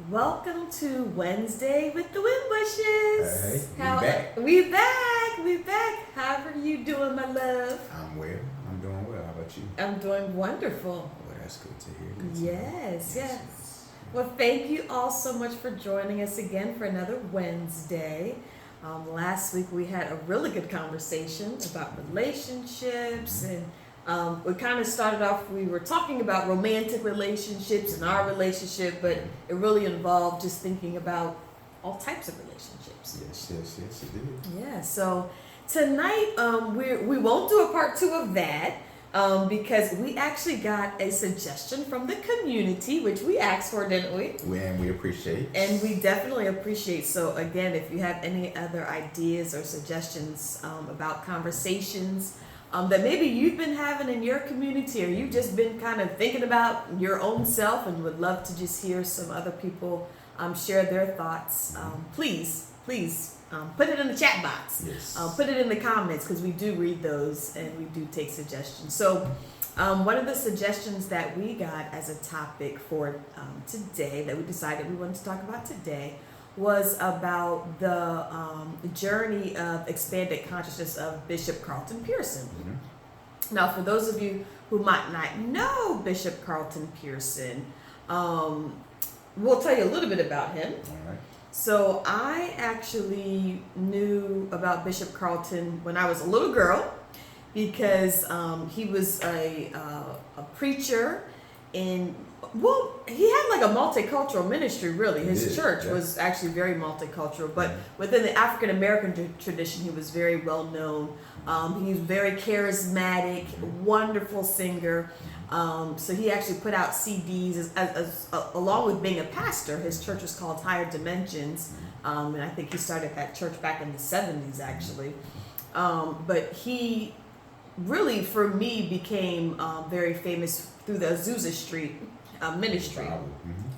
Welcome to Wednesday with the Wimbushes. Hey, We back. How are you doing, my love? I'm well. I'm doing well. How about you? I'm doing wonderful. Well, that's good to hear. Good to hear. Yes. Well, thank you all so much for joining us again for another Wednesday. Last week we had a really good conversation about relationships and we kind of started off, we were talking about romantic relationships and our relationship, but it really involved just thinking about all types of relationships. Yes, it did. Yeah, so tonight we won't do a part two of that because we actually got a suggestion from the community, which we asked for, didn't we? And we appreciate. And we definitely appreciate. So again, if you have any other ideas or suggestions about conversations that maybe you've been having in your community, or you've just been kind of thinking about your own self and would love to just hear some other people share their thoughts, please put it in the chat box. Yes. Put it in the comments, because we do read those and we do take suggestions. So one of the suggestions that we got as a topic for today, that we decided we wanted to talk about today, was about the journey of expanded consciousness of Bishop Carlton Pearson. Mm-hmm. Now, for those of you who might not know Bishop Carlton Pearson, we'll tell you a little bit about him. All right. So I actually knew about Bishop Carlton when I was a little girl, because he was a preacher in, well, he had like a multicultural ministry, really. His church was actually very multicultural, but within the African American tradition, he was very well known. He was very charismatic, wonderful singer. So he actually put out CDs along with being a pastor. His church was called Higher Dimensions, and I think he started that church back in the 70s, actually. But he really, for me, became very famous through the Azusa Street ministry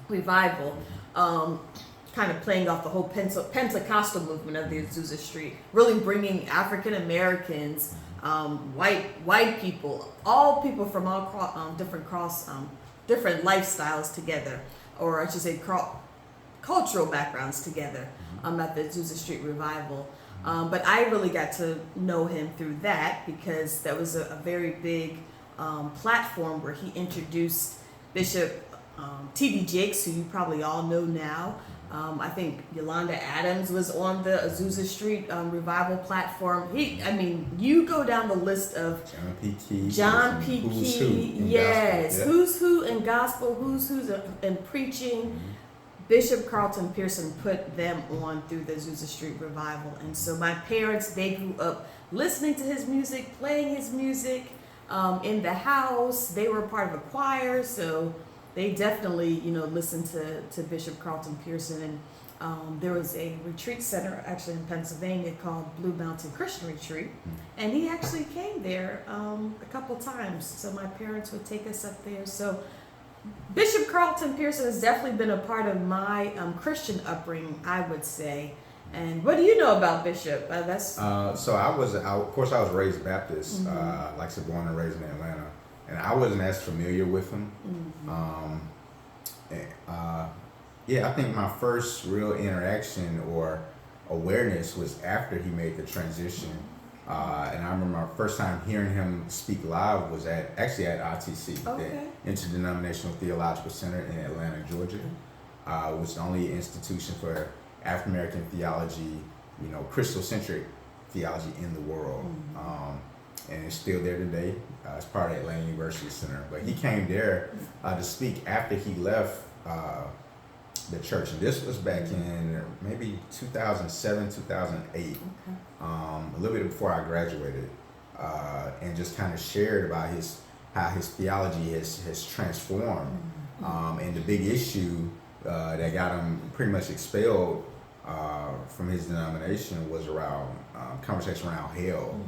revival, kind of playing off the whole Pentecostal movement of the Azusa Street, really bringing African Americans, white people, all people from all different lifestyles together, or I should say cultural backgrounds together at the Azusa Street revival. But I really got to know him through that, because that was a very big platform where he introduced Bishop T.D. Jakes, who you probably all know now. I think Yolanda Adams was on the Azusa Street revival platform. You go down the list of John P. Key, yes, who's who in gospel, who's in preaching. Bishop Carlton Pearson put them on through the Azusa Street revival. And so my parents, they grew up listening to his music, playing his music in the house. They were part of a choir, so they definitely, listened to Bishop Carlton Pearson. And there was a retreat center actually in Pennsylvania called Blue Mountain Christian Retreat. And he actually came there a couple times. So my parents would take us up there. So Bishop Carlton Pearson has definitely been a part of my Christian upbringing, I would say. And what do you know about Bishop? So I was raised Baptist, like I said, born and raised in Atlanta, and I wasn't as familiar with him. I think my first real interaction or awareness was after he made the transition. And I remember my first time hearing him speak live was at ITC, the Interdenominational Theological Center in Atlanta, Georgia. It was the only institution for African American theology, Christocentric theology in the world. And it's still there today. It's part of Atlanta University Center. But he came there to speak after he left the church. And this was back in maybe 2007, 2008, a little bit before I graduated, and just kind of shared about how his theology has transformed. And the big issue that got him pretty much expelled from his denomination was around conversation around hell.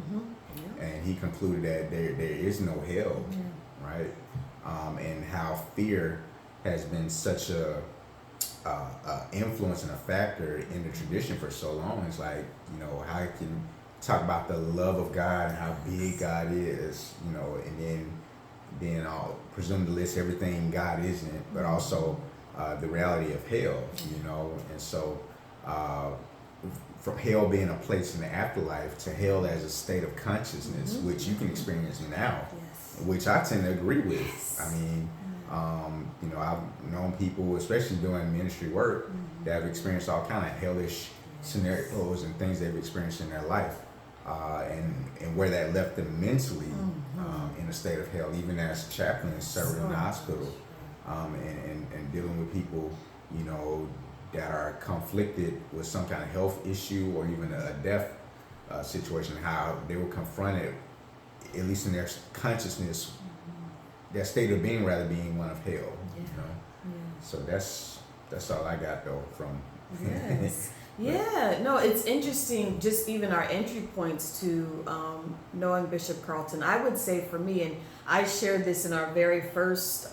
And he concluded that there is no hell, right? And how fear has been such a influence and a factor in the tradition for so long. It's like, how you can talk about the love of God and how big God is, and then I'll presume to list everything God isn't, but also the reality of hell, and so from hell being a place in the afterlife to hell as a state of consciousness, which you can experience now, which I tend to agree with. I mean, I've known people, especially doing ministry work, that have experienced all kind of hellish scenarios and things they've experienced in their life, and where that left them mentally in a state of hell, even as chaplains serving in the hospital, and dealing with people, that are conflicted with some kind of health issue or even a death situation, how they were confronted, at least in their consciousness, their state of being rather being one of hell. So that's all I got though from. Yes. Yeah, no, it's interesting, just even our entry points to knowing Bishop Carlton. I would say for me, and I shared this in our very first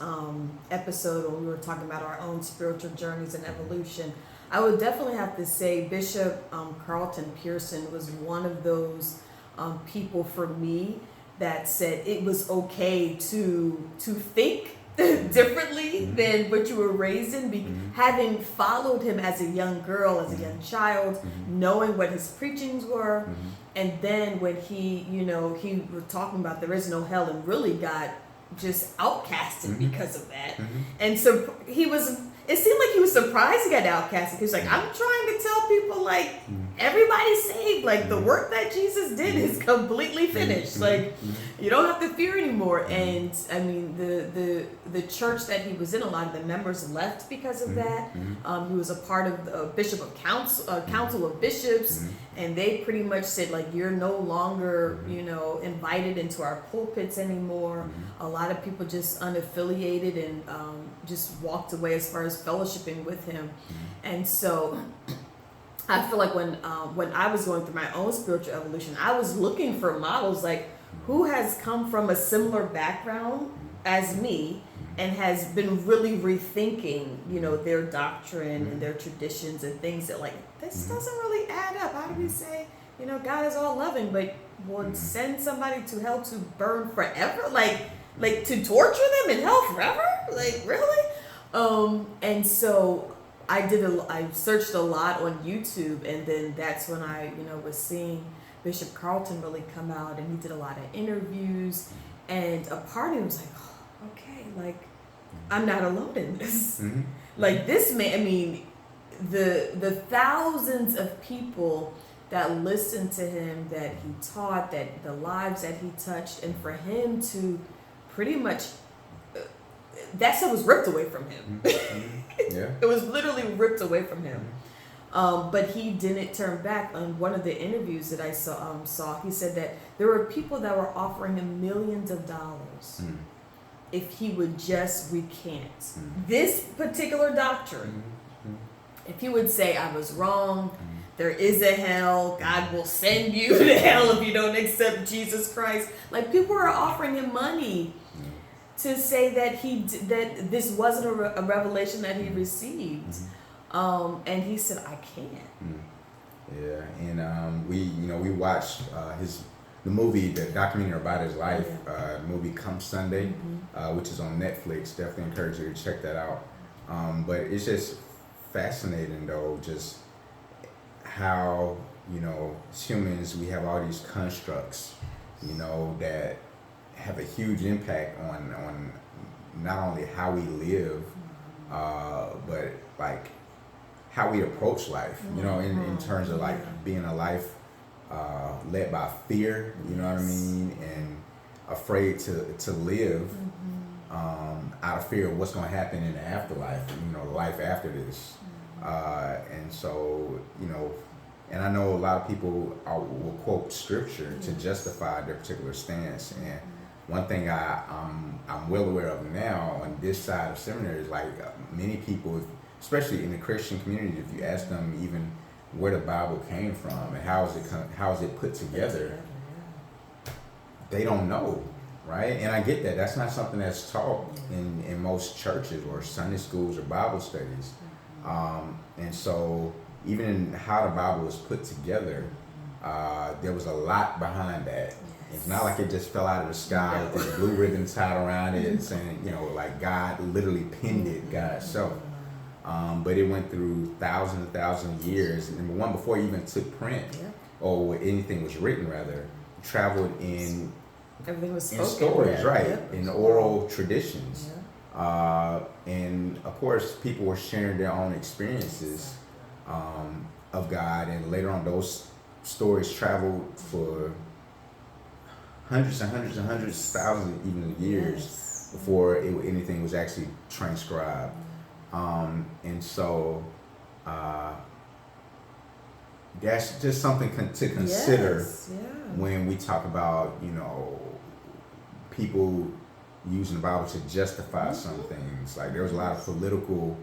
episode when we were talking about our own spiritual journeys and evolution, I would definitely have to say Bishop Carlton Pearson was one of those people for me that said it was okay to think differently than what you were raised in, having followed him as a young girl, as a young child, knowing what his preachings were, and then when he was talking about there is no hell and really got just outcasted because of that, and so it seemed like he was surprised he got outcasted. He was like, I'm trying to tell people, like, everybody's saved. Like, the work that Jesus did is completely finished. Like, you don't have to fear anymore. And, I mean, the church that he was in, a lot of the members left because of that. He was a part of the Bishop of Council of Bishops. And they pretty much said, like, you're no longer, invited into our pulpits anymore. A lot of people just unaffiliated and just walked away as far as fellowshipping with him. And so I feel like when I was going through my own spiritual evolution, I was looking for models, like, who has come from a similar background as me and has been really rethinking, their doctrine and their traditions and things that, like, this doesn't really add up. How do we say, God is all loving, but would send somebody to hell to burn forever? Like to torture them in hell forever? Like, really? And so I searched a lot on YouTube, and then that's when I, was seeing Bishop Carlton really come out, and he did a lot of interviews, and a part of me was like, oh, okay, like, I'm not alone in this. Like, this man, I mean, the thousands of people that listened to him, that he taught, that the lives that he touched, and for him to pretty much, that stuff was ripped away from him. It was literally ripped away from him. But he didn't turn back. On one of the interviews that I saw, he said that there were people that were offering him millions of dollars if he would just recant this particular doctrine. If he would say, I was wrong, there is a hell, God will send you to hell if you don't accept Jesus Christ. Like, people are offering him money to say that that this wasn't a revelation that he received. And he said, I can't. Yeah, and we watched the movie, the documentary about his life, movie Come Sunday, which is on Netflix. Definitely encourage you to check that out. But it's just fascinating though, just how, as humans, we have all these constructs, that have a huge impact on not only how we live, but like how we approach life, in terms of like being a life led by fear, you know what I mean, and afraid to live out of fear of what's going to happen in the afterlife, life after this. And so, and I know a lot of people will quote scripture to justify their particular stance. And one thing I'm well aware of now on this side of seminary is, like, many people, especially in the Christian community, if you ask them even where the Bible came from and how is it put together, they don't know, right? And I get that. That's not something that's taught in most churches or Sunday schools or Bible studies. And so even in how the Bible was put together, there was a lot behind that. It's not like it just fell out of the sky with this blue ribbon tied around it saying, like God literally pinned it God's self. but it went through thousands of years. Number one, before it even took print or anything was written, rather, traveled in everything was in spoken. stories, right? Yep. In oral traditions. Yeah. And of course, people were sharing their own experiences of God, and later on, those stories traveled for hundreds and hundreds and hundreds, thousands, even of years before anything was actually transcribed. And so that's just something to consider when we talk about, people using the Bible to justify some things. Like there was a lot of political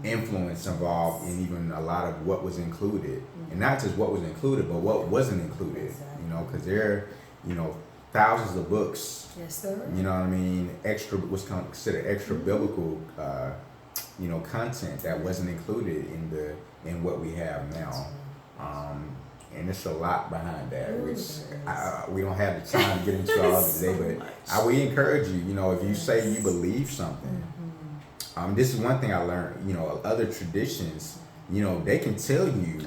influence involved in even a lot of what was included, and not just what was included, but what wasn't included. Because there, thousands of books. Yes, there were. You know what I mean? Extra was considered extra biblical, content that wasn't included in what we have now. And it's a lot behind that, which we don't have the time to get into all of it today. But we encourage you. If you say you believe something, this is one thing I learned. Other traditions, they can tell you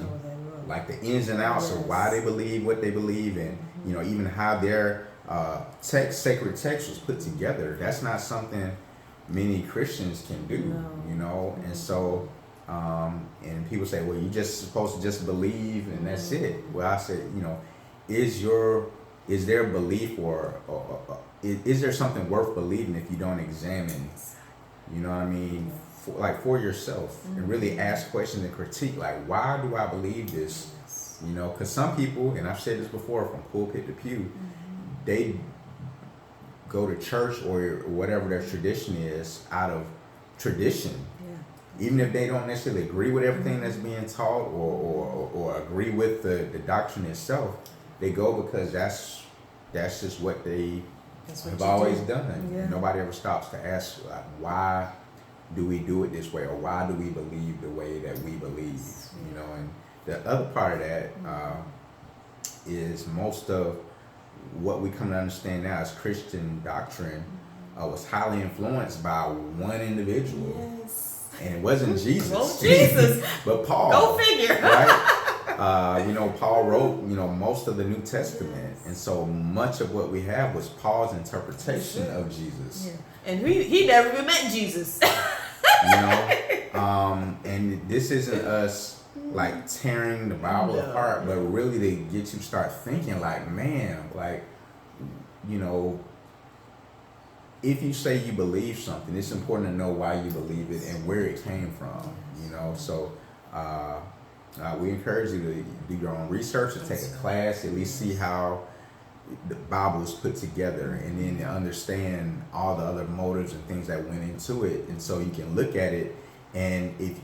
like the ins and outs of why they believe what they believe, and even how their sacred text was put together. That's not something many Christians can do. And so. And people say, well, you're just supposed to just believe and that's it. Well, I said, is there belief or is there something worth believing if you don't examine, for yourself and really ask questions and critique, like, why do I believe this? Because some people, and I've said this before from pulpit to pew, they go to church or whatever their tradition is out of tradition. Even if they don't necessarily agree with everything that's being taught or agree with the doctrine itself, they go because that's just what they have always done. Yeah. Nobody ever stops to ask, like, why do we do it this way, or why do we believe the way that we believe? And the other part of that is most of what we come to understand now as Christian doctrine was highly influenced by one individual. Yes. And it wasn't Jesus. Well, Jesus. But Paul. Go figure. Right? Paul wrote, most of the New Testament. And so much of what we have was Paul's interpretation of Jesus. Yeah. And he never even met Jesus. And this isn't us like tearing the Bible apart, but really to get you to start thinking like, man, like, if you say you believe something, it's important to know why you believe it and where it came from, So we encourage you to do your own research, to take a class, at least see how the Bible is put together, and then understand all the other motives and things that went into it. And so you can look at it, and if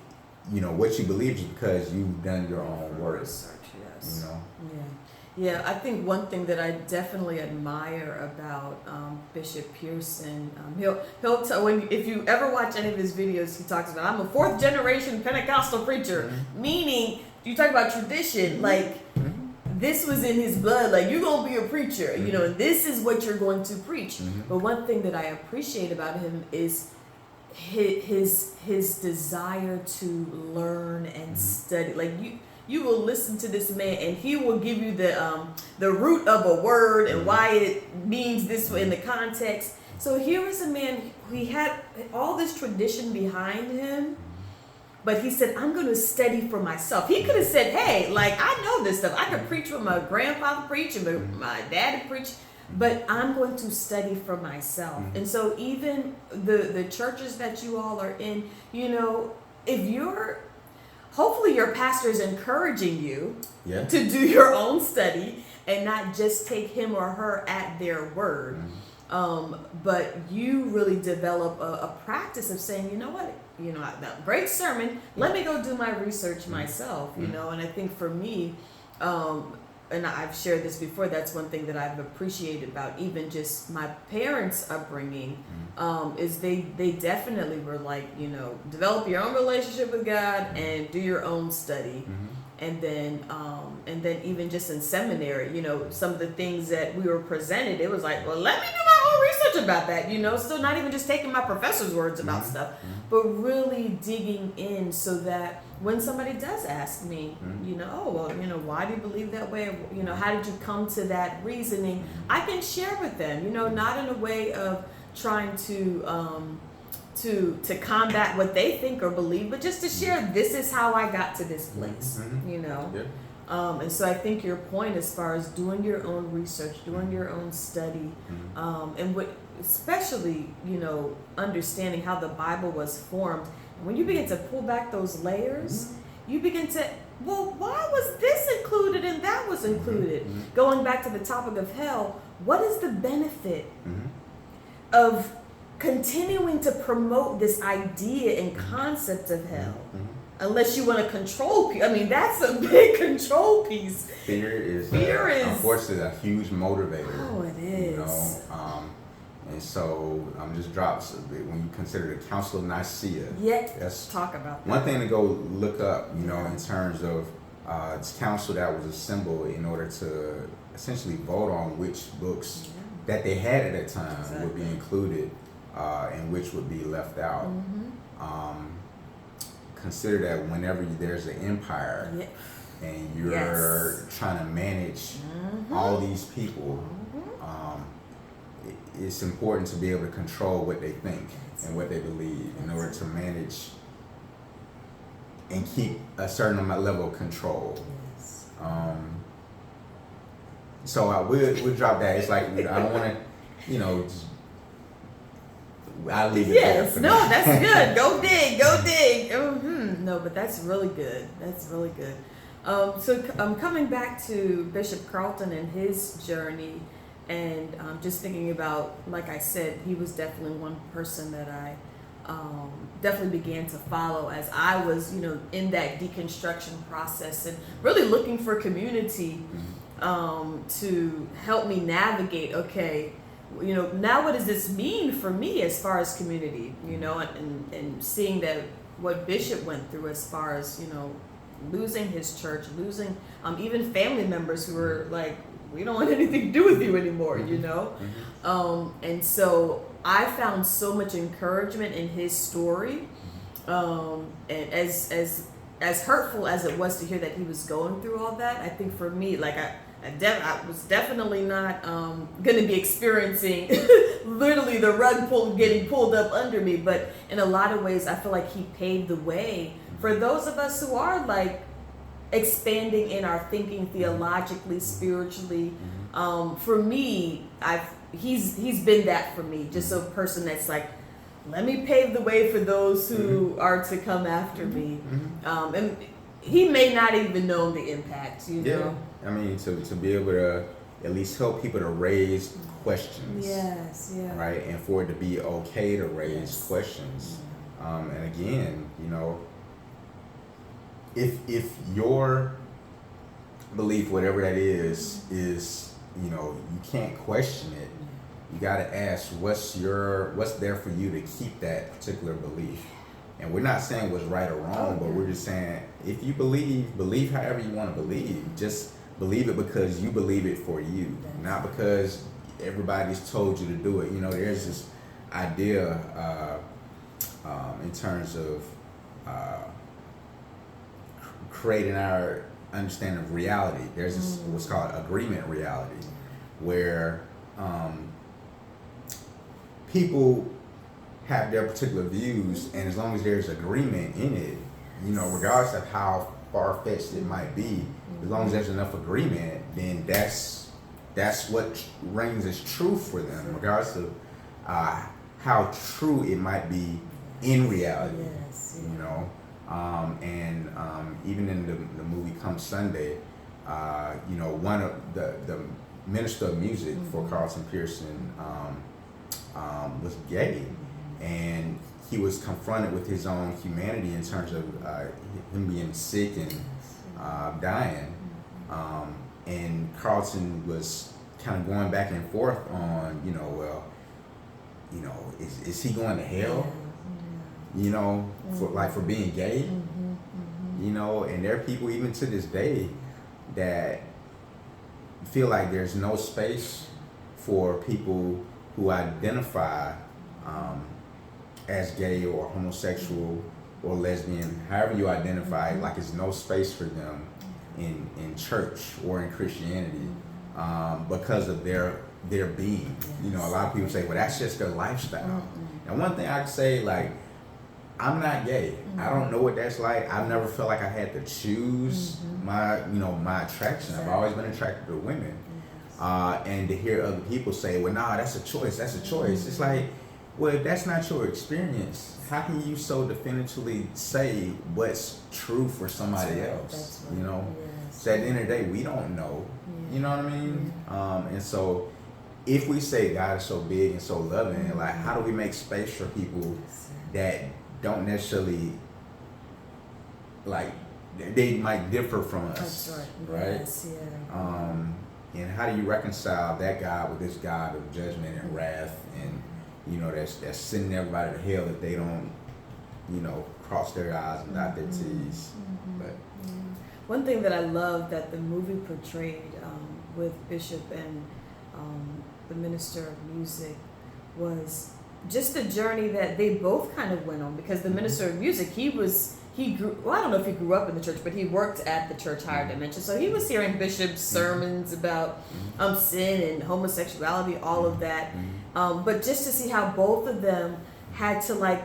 what you believe is because you've done your own work. Research, yes. Yeah, I think one thing that I definitely admire about Bishop Pearson, he'll tell if you ever watch any of his videos, he talks about, I'm a 4th generation Pentecostal preacher, meaning you talk about tradition, like this was in his blood, like you're gonna be a preacher, and this is what you're going to preach. But one thing that I appreciate about him is his desire to learn and study. Like you will listen to this man and he will give you the root of a word and why it means this way in the context. So here was a man, he had all this tradition behind him, but he said, I'm going to study for myself. He could have said, hey, like, I know this stuff. I could preach what my grandfather preached and my dad preached, but I'm going to study for myself. And so even the churches that you all are in, if hopefully your pastor is encouraging you to do your own study and not just take him or her at their word. But you really develop a practice of saying, you know what, great sermon, let me go do my research myself, and I think for me, and I've shared this before, that's one thing that I've appreciated about even just my parents' upbringing, is they definitely were like, develop your own relationship with God and do your own study. and then even just in seminary, some of the things that we were presented, it was like, well, let me do my own research about that, still not even just taking my professor's words about stuff, but really digging in so that when somebody does ask me, oh, well, why do you believe that way? How did you come to that reasoning? I can share with them, not in a way of trying to combat what they think or believe, but just to share, this is how I got to this place, and so I think your point as far as doing your own research, doing your own study, and what, especially, understanding how the Bible was formed. When you begin to pull back those layers, you begin to, well, why was this included and that was included? Going back to the topic of hell, what is the benefit of continuing to promote this idea and concept of hell? Unless you want to control people. I mean, that's a big control piece. Fear is unfortunately a huge motivator. Oh, it is. And so just drops when you consider the Council of Nicaea. Let's talk about that. One thing to go look up, in terms of this council that was assembled in order to essentially vote on which books that they had at that time would be included and which would be left out. Consider that whenever there's an empire and you're trying to manage all these people, it's important to be able to control what they think and what they believe in order to manage and keep a certain level of control. So we'll drop that. It's like, I don't want to, I'll leave it there. No, that's good. Go dig. No, but that's really good. So coming back to Bishop Carlton and his journey, and just thinking about, like I said, he was definitely one person that I definitely began to follow as I was, in that deconstruction process and really looking for community to help me navigate, okay, now what does this mean for me as far as community, and seeing that what Bishop went through as far as, losing his church, losing even family members who were like, we don't want anything to do with you anymore, and so I found so much encouragement in his story, and as hurtful as it was to hear that he was going through all that, I think for me, like I was definitely not going to be experiencing literally the rug getting pulled up under me, but in a lot of ways I feel like he paved the way for those of us who are like expanding in our thinking theologically, spiritually. For me, he's been that for me, just a person that's like, let me pave the way for those who are to come after me. And he may not even know the impact, know. I mean, to be able to at least help people to raise questions. Right? And for it to be okay to raise questions. And again, if your belief, whatever that is, you can't question it. You got to ask what's there for you to keep that particular belief. And we're not saying what's right or wrong, but we're just saying if you believe however you want to believe. Just believe it because you believe it for you, not because everybody's told you to do it. There's this idea in terms of creating our understanding of reality. There's this what's called agreement reality, where people have their particular views, and as long as there's agreement in it, regardless of how far-fetched it might be, as long as there's enough agreement, then that's what reigns as truth for them, regardless of how true it might be in reality. And even in the movie Come Sunday, one of the minister of music for Carlton, Pearson, was gay, and he was confronted with his own humanity in terms of him being sick and dying, and Carlton was kind of going back and forth on, is he going to hell? For being gay? you know, and there are people even to this day that feel like there's no space for people who identify as gay or homosexual or lesbian, however you identify, like there's no space for them in church or in Christianity because of their being. You know, a lot of people say, well, that's just their lifestyle. And one thing I can say, like, I'm not gay. I don't know what that's like. I've never felt like I had to choose my attraction. I've always been attracted to women. And to hear other people say, well, nah, that's a choice. It's like, well, if that's not your experience, how can you so definitively say what's true for somebody else? You know? So at the end of the day, we don't know. You know what I mean? And so if we say God is so big and so loving, like, how do we make space for people that don't necessarily, like, they might differ from us? That's right? Yes, yeah. And how do you reconcile that God with this God of judgment and wrath, and you know, that's sending everybody to hell if they don't, you know, cross their I's and dot their T's. But one thing that I love that the movie portrayed with Bishop and the minister of music was just the journey that they both kind of went on, because the minister of music, he grew, well, I don't know if he grew up in the church, but he worked at the church Higher Dimension. So he was hearing Bishop's sermons about sin and homosexuality, all of that. But just to see how both of them had to, like,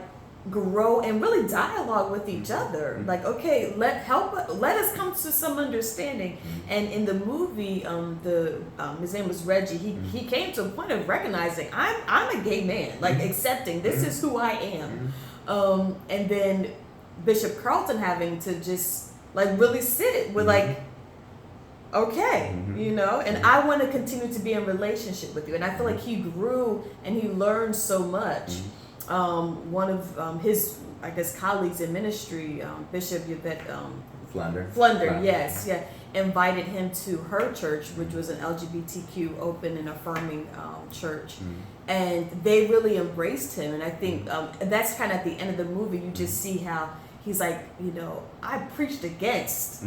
grow and really dialogue with each other. Like, okay, let us come to some understanding. And in the movie, his name was Reggie. He came to a point of recognizing I'm a gay man, like accepting this is who I am. And then Bishop Carlton having to just, like, really sit with, like, okay, you know, and I want to continue to be in relationship with you. And I feel like he grew and he learned so much. One of his, I guess, colleagues in ministry, Bishop Yvette Flunder, yes, invited him to her church, which was an LGBTQ open and affirming church. And they really embraced him. And I think that's kind of at the end of the movie, you just see how he's like, you know, I preached against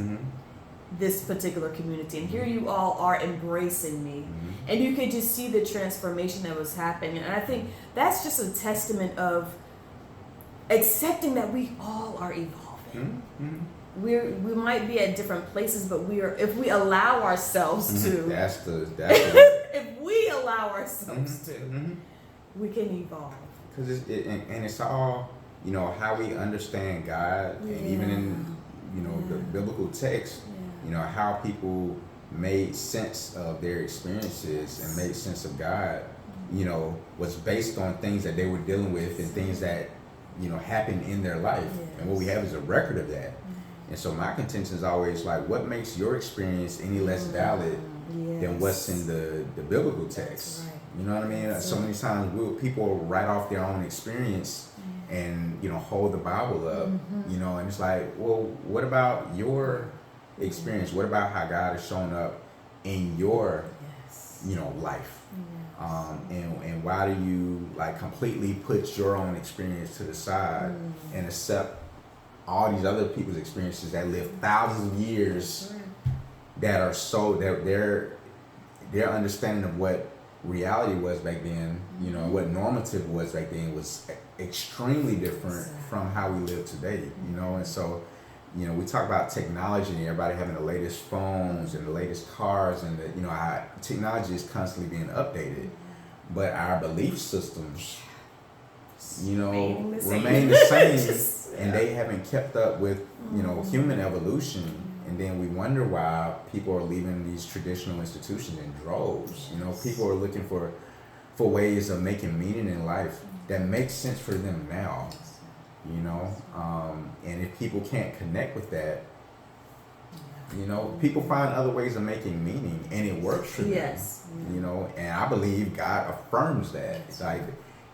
this particular community, and here you all are embracing me. And you could just see the transformation that was happening. And I think that's just a testament of accepting that we all are evolving. We might be at different places, but if we allow ourselves to, that's the if we allow ourselves to, we can evolve. Because it's all, you know, how we understand God, and even in, you know, the biblical text, you know, how people made sense of their experiences and made sense of God, you know, was based on things that they were dealing with and things that, you know, happened in their life. And what we have is a record of that. And so my contention is always like, what makes your experience any less valid than what's in the biblical text? You know what I mean? So many times people write off their own experience and, you know, hold the Bible up, you know, and it's like, well, what about your experience? What about how God has shown up in your, you know, life? And why do you, like, completely put your own experience to the side and accept all these other people's experiences that live thousands of years that are so that their understanding of what reality was back then, you know, what normative was back then was extremely different from how we live today, you know? And so, you know, we talk about technology and everybody having the latest phones and the latest cars, and you know, our technology is constantly being updated, but our belief systems, you know, remain the same, and they haven't kept up with, you know, human evolution. And then we wonder why people are leaving these traditional institutions in droves. You know, people are looking for ways of making meaning in life that makes sense for them now. You know, and if people can't connect with that, you know, people find other ways of making meaning, and it works for them. You know, and I believe God affirms that. It's like,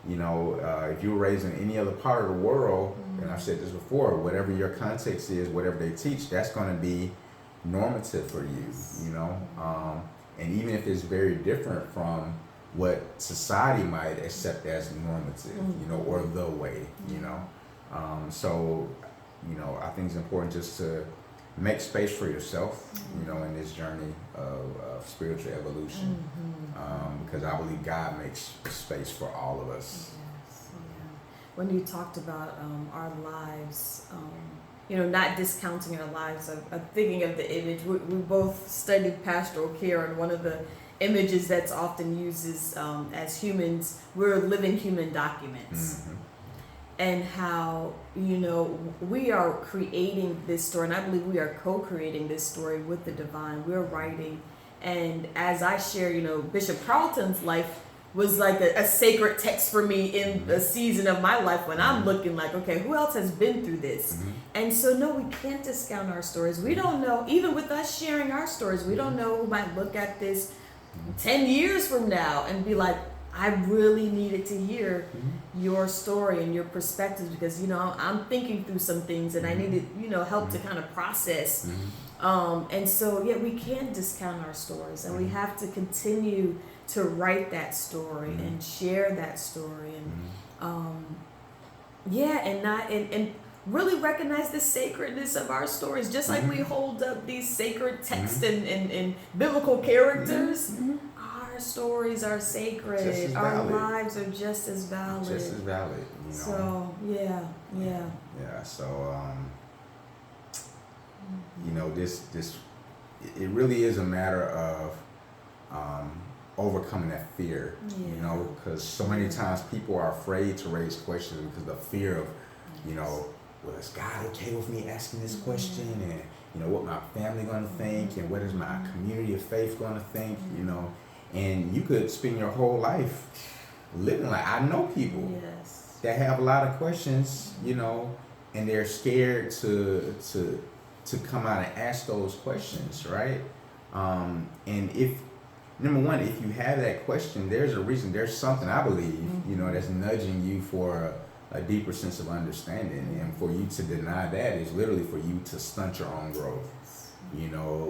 you know, if you were raised in any other part of the world, and I've said this before, whatever your context is, whatever they teach, that's going to be normative for you, you know, and even if it's very different from what society might accept as normative, you know, or the way, you know. So I think it's important just to make space for yourself, in this journey of spiritual evolution, because I believe God makes space for all of us. Yes, yeah. When you talked about our lives, not discounting our lives, I'm thinking of the image. We both studied pastoral care, and one of the images that's often used is as humans, we're living human documents. And how, we are creating this story, and I believe we are co-creating this story with the divine. We're writing, and as I share, Bishop Carlton's life was like a sacred text for me in a season of my life when I'm looking like, okay, who else has been through this? And so, no, we can't discount our stories. We don't know, even with us sharing our stories, we don't know who might look at this 10 years from now and be like, I really needed to hear your story and your perspectives, because I'm thinking through some things and I needed help to kind of process. And so we can't discount our stories, and we have to continue to write that story and share that story, and and really recognize the sacredness of our stories, just like we hold up these sacred texts and biblical characters. Our stories are sacred. Our lives are just as valid. Just as valid, So, yeah. Yeah, so, this, it really is a matter of overcoming that fear, because so many times people are afraid to raise questions because the fear of, well, is God okay with me asking this question? And, what my family going to think? And what is my community of faith going to think? And you could spend your whole life living like, I know people that have a lot of questions, and they're scared to come out and ask those questions, right? And if, number one, if you have that question, there's a reason, there's something, I believe, that's nudging you for a deeper sense of understanding. And for you to deny that is literally for you to stunt your own growth,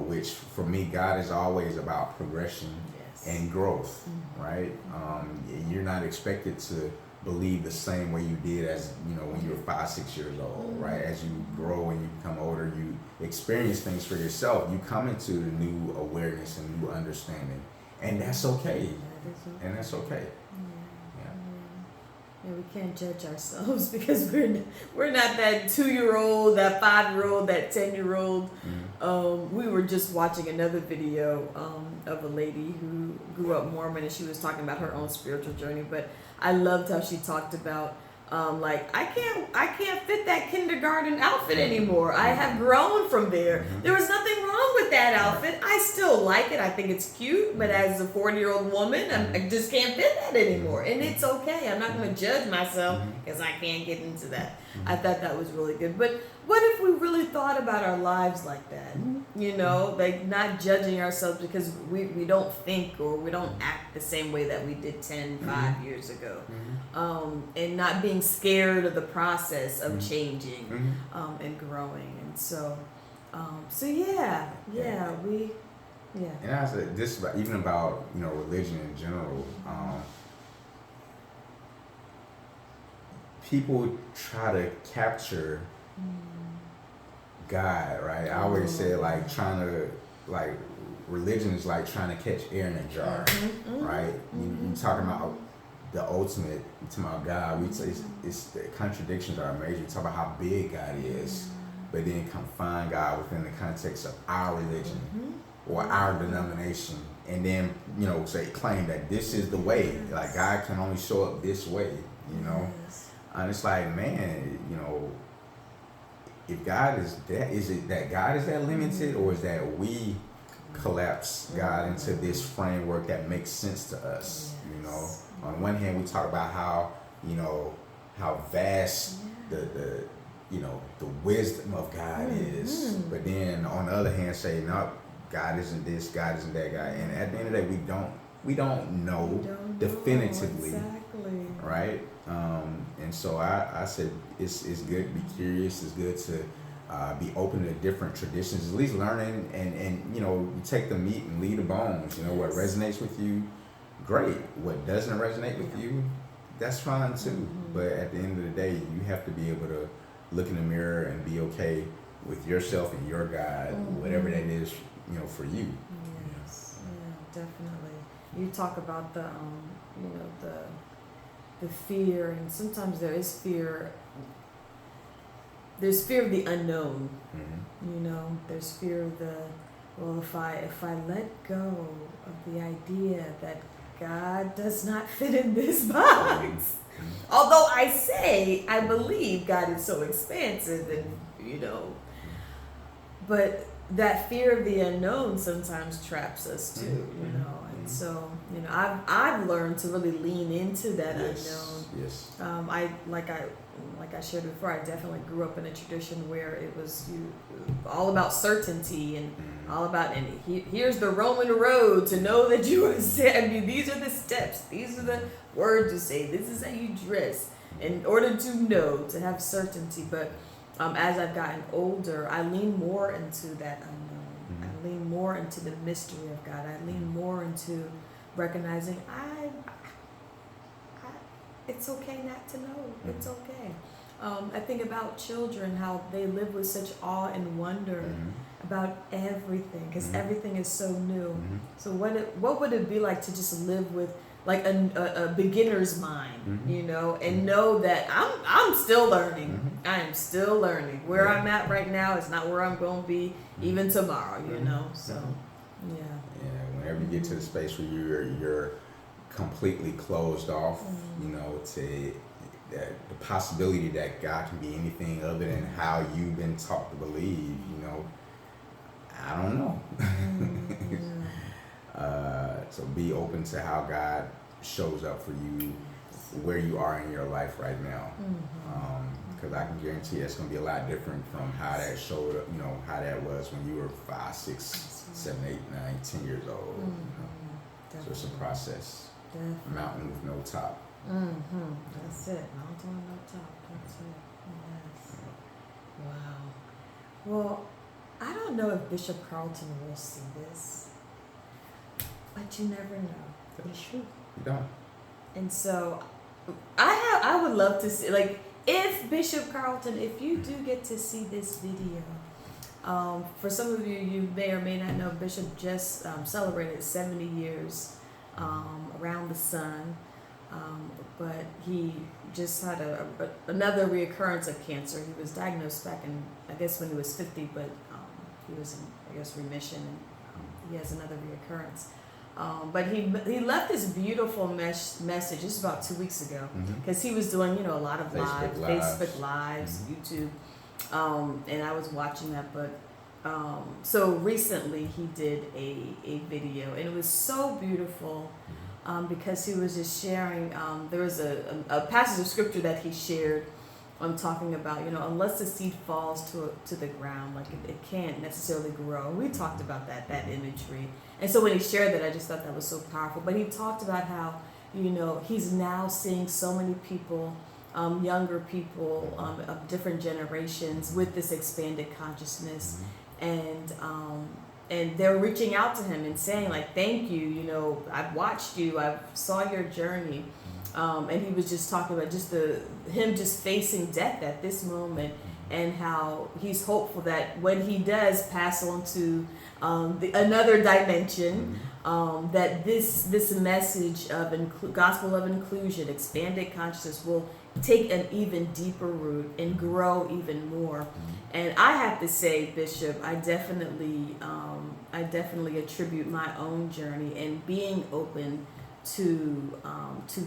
which for me, God is always about progression and growth, right? You're not expected to believe the same way you did as, when you were 5, 6 years old, right? As you grow and you become older, you experience things for yourself. You come into the new awareness and new understanding, and that's okay. And that's okay. Yeah, we can't judge ourselves because we're not that 2-year-old, that 5-year-old, that 10-year-old. We were just watching another video of a lady who grew up Mormon, and she was talking about her own spiritual journey. But I loved how she talked about I can't fit that kindergarten outfit anymore. I have grown from there. There was nothing wrong with that outfit. I still like it. I think it's cute, but as a 40-year-old woman, I just can't fit that anymore. And it's okay. I'm not going to judge myself because I can't get into that. I thought that was really good. But what if we really thought about our lives like that? Like not judging ourselves because we don't think or we don't act the same way that we did 5 years ago. And not being scared of the process of changing and growing. And so And I said this about, even about religion in general. People try to capture God, right? I always say religion is like trying to catch air in a jar, right? You talking about the ultimate, you talking about God. It's the contradictions are amazing. You talk about how big God is, but then confine God within the context of our religion or our denomination, and then say claim that this is the way. Like God can only show up this way, And it's like, man, if God is that, is it that God is that limited, or is that we collapse God into this framework that makes sense to us? On one hand, we talk about how how vast the wisdom of God is, but then on the other hand, say no, God isn't this, God isn't that guy, and at the end of the day, we don't know definitively, right? And so I said it's good to be curious. It's good to be open to different traditions, at least learning, and you take the meat and leave the bones. What resonates with you, great. What doesn't resonate with you, that's fine too. But at the end of the day, you have to be able to look in the mirror and be okay with yourself and your God, whatever that is, for you. Yes, yeah, definitely. You talk about the, the fear, and sometimes there is fear. There's fear of the unknown. There's fear of if I let go of the idea that God does not fit in this box. Although I believe God is so expansive and, but that fear of the unknown sometimes traps us too, and so, I've learned to really lean into that unknown. Yes. Like I shared before, I definitely grew up in a tradition where it was all about certainty and all about, and here's the Roman road to know that you are saved. I mean, these are the steps. These are the words you say. This is how you dress in order to know, to have certainty. But as I've gotten older, I lean more into that unknown. I lean more into the mystery of God. I lean more into recognizing it's okay not to know. It's okay. I think about children, how they live with such awe and wonder about everything, because everything is so new. So what would it be like to just live with like a beginner's mind, and know that I'm still learning. I am still learning. Where I'm at right now is not where I'm going to be even tomorrow, So, yeah. Yeah. Whenever you get to the space where you're completely closed off, to the possibility that God can be anything other than how you've been taught to believe, I don't know. So be open to how God shows up for you where you are in your life right now. Because I can guarantee it's going to be a lot different from how that showed up, how that was when you were 5, 6, 7, 8, 9, 10 years old. So it's a process. Definitely. Mountain with no top. That's it. Mountain with no top. That's it. Yes. Wow. Well, I don't know if Bishop Carlton will see this, but you never know. That's true. You don't. And so, I would love to see, like, if Bishop Carlton, if you do get to see this video, for some of you, you may or may not know, Bishop just celebrated 70 years around the sun, but he just had another reoccurrence of cancer. He was diagnosed back in, I guess, when he was 50, but he was in, I guess, remission, and he has another reoccurrence. But he left this beautiful message just about 2 weeks ago, because he was doing a lot of Facebook Lives, YouTube, and I was watching that. But so recently he did a video, and it was so beautiful, because he was just sharing. There was a passage of scripture that he shared. I'm talking about, unless the seed falls to the ground, like it can't necessarily grow. We talked about that imagery. And so when he shared that, I just thought that was so powerful. But he talked about how, he's now seeing so many people, younger people of different generations with this expanded consciousness. And they're reaching out to him and saying, like, thank you, I've watched you, I saw your journey. And he was just talking about just him just facing death at this moment, and how he's hopeful that when he does pass on to another dimension, that this message of gospel of inclusion, expanded consciousness, will take an even deeper root and grow even more. And I have to say, Bishop, I definitely attribute my own journey and being open to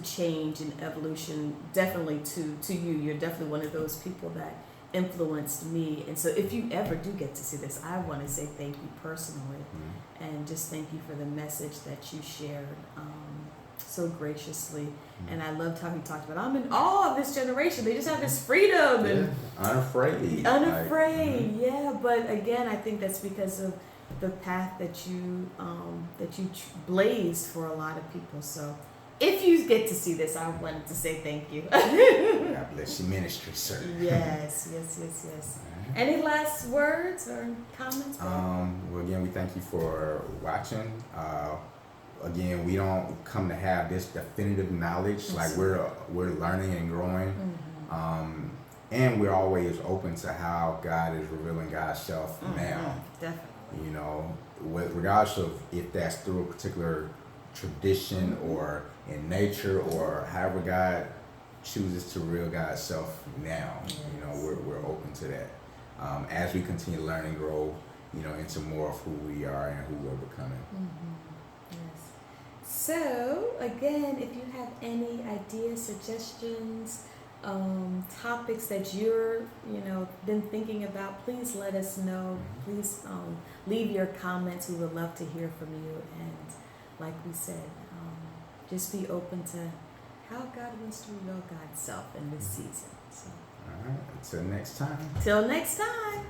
change and evolution, definitely to you. You're definitely one of those people that influenced me. And so if you ever do get to see this, I want to say thank you personally, and just thank you for the message that you shared so graciously. And I loved how he talked about, I'm in awe of this generation. They just have this freedom and unafraid. Yeah. But again, I think that's because of the path that you blazed for a lot of people. So if you get to see this, I wanted to say thank you. God bless your ministry, sir. Yes. Any last words or comments? Well, again, we thank you for watching. Again, we don't come to have this definitive knowledge. Like we're learning and growing. and we're always open to how God is revealing God's self now. Definitely. You know, regardless of if that's through a particular tradition or in nature or however God chooses to reveal God's self now. Yes. You know, we're open to that as we continue to learn and grow. You know, into more of who we are and who we're becoming. Yes. So again, if you have any ideas, suggestions, topics that you're been thinking about, please let us know. Please leave your comments. We would love to hear from you. And like we said, just be open to how God wants to reveal God's self in this season. So, all right. Until next time. Till next time.